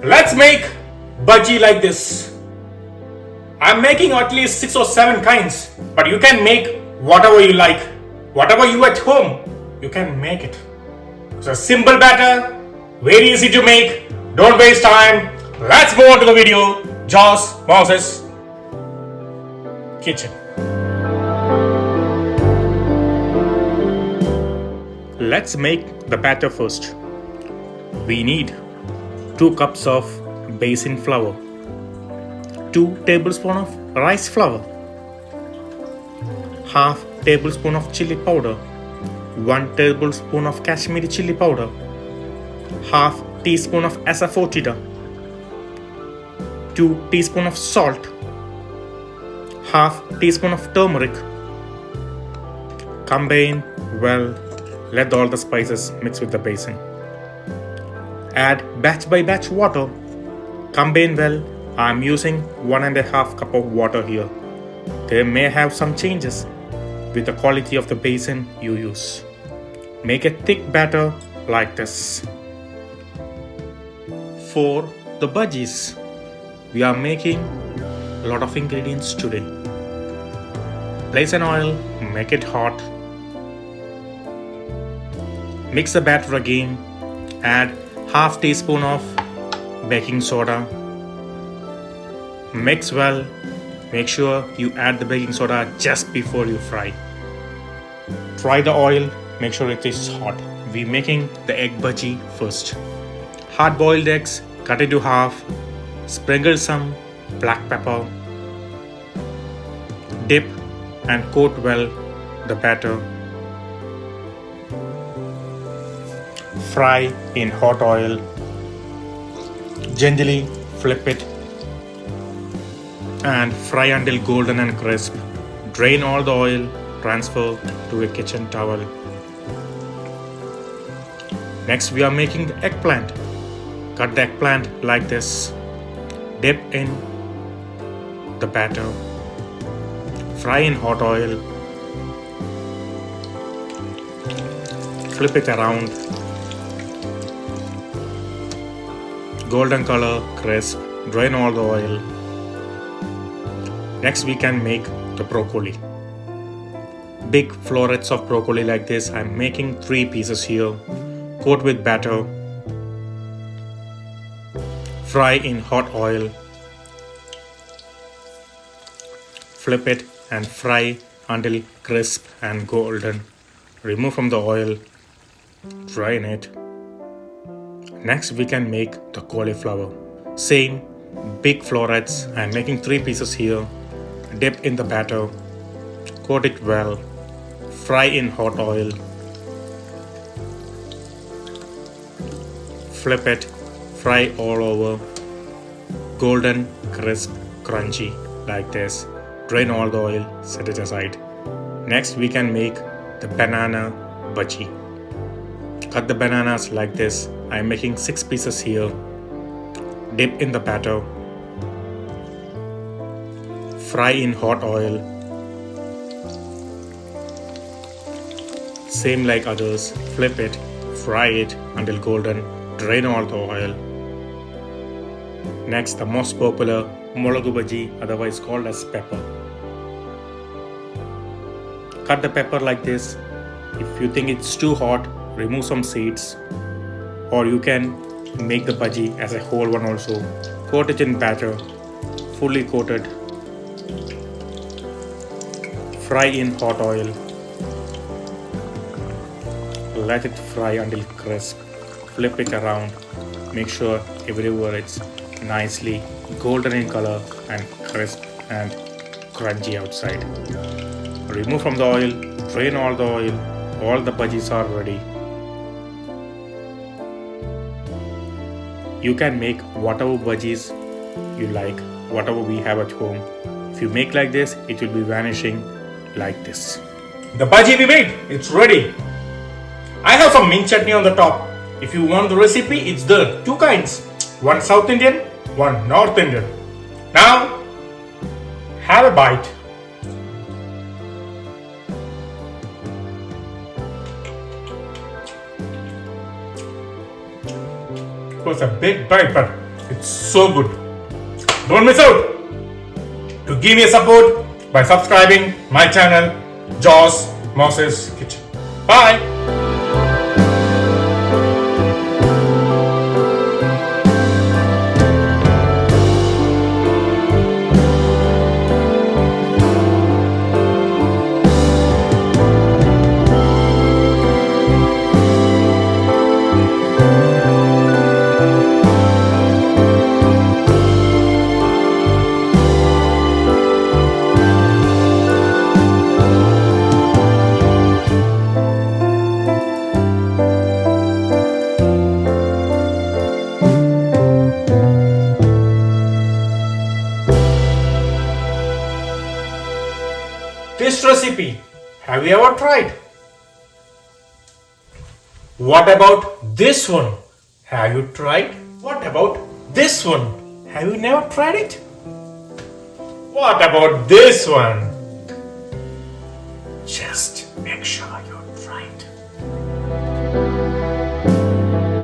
Let's make bhaji like this. I'm making at least 6 or 7 kinds, but you can make whatever you like. Whatever you at home, you can make it. It's a simple batter, very easy to make. Don't waste time. Let's move on to the video. Jaws, Moses, kitchen. Let's make the batter first. We need 2 cups of basin flour, 2 tablespoons of rice flour, half tablespoon of chili powder, 1 tablespoon of Kashmiri chili powder, half teaspoon of asafoetida, 2 teaspoon of salt, half teaspoon of turmeric. Combine well. Let all the spices mix with the basin. Add batch by batch water. Combine well. I am using 1.5 cup of water here. There may have some changes with the quality of the basin you use. Make a thick batter like this. For the bhajis, we are making a lot of ingredients today. Place an oil, make it hot. Mix the batter again. Add half teaspoon of baking soda. Mix well. Make sure you add the baking soda just before you fry. Fry the oil. Make sure it is hot. We're making the egg bhaji first. Hard boiled eggs, cut into half. Sprinkle some black pepper. Dip and coat well the batter. Fry in hot oil. Gently flip it and fry until golden and crisp. Drain all the oil, transfer to a kitchen towel. Next we are making the eggplant. Cut the eggplant like this. Dip in the batter. Fry in hot oil. Flip it around. Golden color, crisp. Drain all the oil. Next we can make the broccoli. Big florets of broccoli like this. I'm making 3 pieces here. Coat with batter. Fry in hot oil. Flip it and fry until crisp and golden. Remove from the oil. Drain it. Next we can make the cauliflower. Same big florets. I'm making 3 pieces here. Dip in the batter. Coat it well. Fry in hot oil. Flip it. Fry all over. Golden, crisp, crunchy like this. Drain all the oil. Set it aside. Next we can make the banana bhaji. Cut the bananas like this. I am making 6 pieces here. Dip in the batter. Fry in hot oil. Same like others. Flip it. Fry it until golden. Drain all the oil. Next, the most popular molagu bhaji, otherwise called as pepper. Cut the pepper like this. If you think it's too hot, remove some seeds. Or you can make the bhaji as a whole one also. Coat it in batter. Fully coated. Fry in hot oil. Let it fry until crisp. Flip it around. Make sure everywhere it's nicely golden in color and crisp and crunchy outside. Remove from the oil. Drain all the oil. All the bhajis are ready. You can make whatever bhajis you like, whatever we have at home. If you make like this, it will be vanishing like this. The bhaji we made, it's ready. I have some mint chutney on the top. If you want the recipe, it's there. 2 kinds. One South Indian, one North Indian. Now, have a bite. It was a big bite, but it It's so good. Don't miss out. To give me a support by subscribing my channel, Jaws Moses Kitchen. Bye. This recipe, have you ever tried? What about this one? Have you tried? What about this one? Have you never tried it? What about this one? Just make sure you try it.